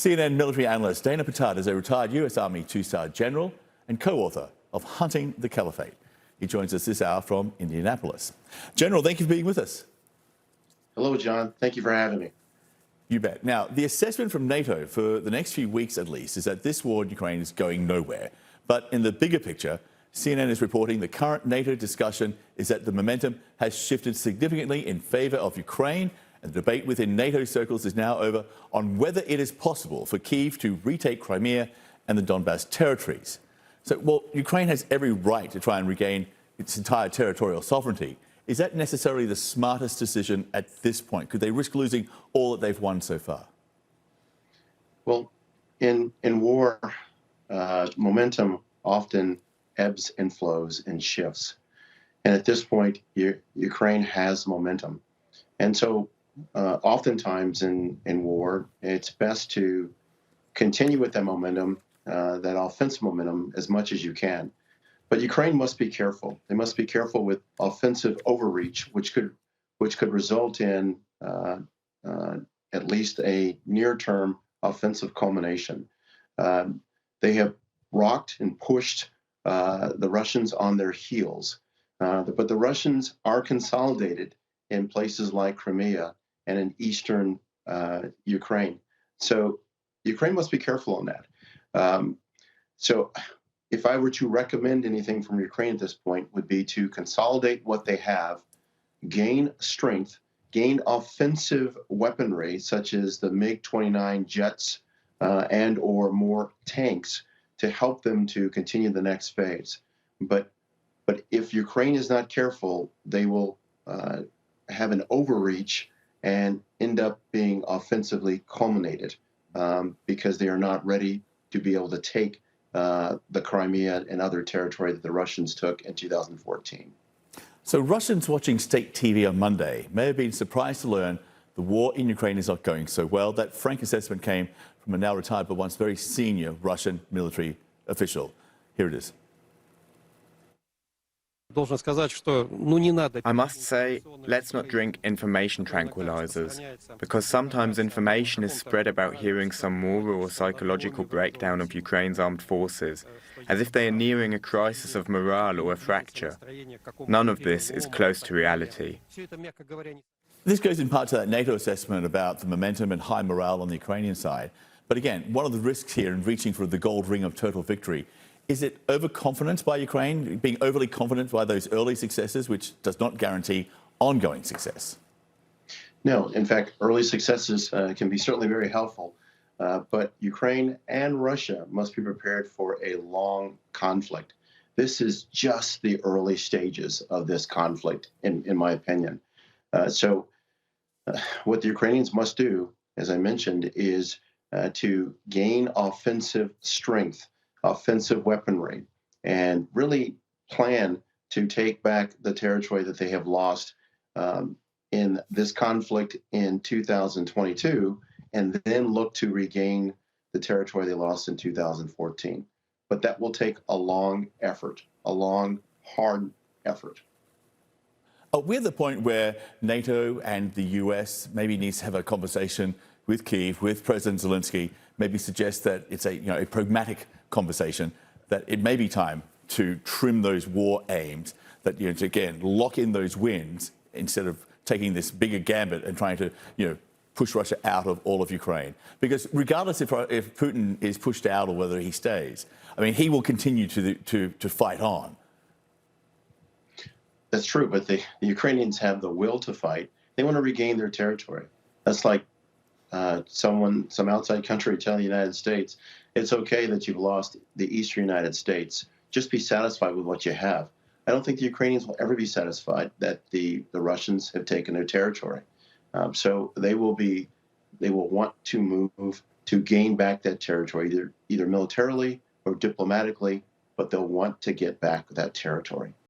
CNN military analyst Dana Pittard is a retired US Army two-star general and co-author of Hunting the Caliphate. He joins us this hour from Indianapolis. General, thank you for being with us. Hello, John. Thank you for having me. You bet. Now, the assessment from NATO for the next few weeks at least is that this war in Ukraine is going nowhere. But in the bigger picture, CNN is reporting the current NATO discussion is that the momentum has shifted significantly in favour of Ukraine, and the debate within NATO circles is now over on whether it is possible for Kyiv to retake Crimea and the Donbas territories. So, well, Ukraine has every right to try and regain its entire territorial sovereignty. Is that necessarily the smartest decision at this point? Could they risk losing all that they've won so far? Well, in war, momentum often ebbs and flows and shifts. And at this point, Ukraine has momentum. And so oftentimes in war, it's best to continue with that momentum, that offensive momentum, as much as you can. But Ukraine must be careful. They must be careful with offensive overreach, which could result in at least a near-term offensive culmination. They have rocked and pushed the Russians on their heels, but the Russians are consolidated in places like Crimea and in eastern Ukraine. So Ukraine must be careful on that. So if I were to recommend anything from Ukraine at this point, would be to consolidate what they have, gain strength, gain offensive weaponry such as the MiG-29 jets and or more tanks to help them to continue the next phase. But if Ukraine is not careful, they will have an overreach and end up being offensively culminated because they are not ready to be able to take the Crimea and other territory that the Russians took in 2014. So Russians watching state TV on Monday may have been surprised to learn the war in Ukraine is not going so well. That frank assessment came from a now retired but once very senior Russian military official. Here it is. I must say, let's not drink information tranquilizers, because sometimes information is spread about hearing some moral or psychological breakdown of Ukraine's armed forces, as if they are nearing a crisis of morale or a fracture. None of this is close to reality. This goes in part to that NATO assessment about the momentum and high morale on the Ukrainian side. But again, one of the risks here in reaching for the gold ring of total victory, is it overconfidence by Ukraine, being overly confident by those early successes, which does not guarantee ongoing success? No, in fact, early successes can be certainly very helpful. But Ukraine and Russia must be prepared for a long conflict. This is just the early stages of this conflict, in my opinion. So what the Ukrainians must do, as I mentioned, is to gain offensive strength, offensive weaponry, and really plan to take back the territory that they have lost in this conflict in 2022, and then look to regain the territory they lost in 2014. But that will take a long effort, a long, hard effort. We're at the point where NATO and the US maybe needs to have a conversation with Kyiv, with President Zelensky, maybe suggest that it's a pragmatic conversation, that it may be time to trim those war aims, that, to again, lock in those wins instead of taking this bigger gambit and trying to, push Russia out of all of Ukraine. Because regardless if Putin is pushed out or whether he stays, I mean, he will continue to fight on. That's true, but the Ukrainians have the will to fight. They want to regain their territory. That's like some outside country telling the United States, it's okay that you've lost the eastern United States. Just be satisfied with what you have. I don't think the Ukrainians will ever be satisfied that the Russians have taken their territory. So they will want to move to gain back that territory, either militarily or diplomatically, but they'll want to get back that territory.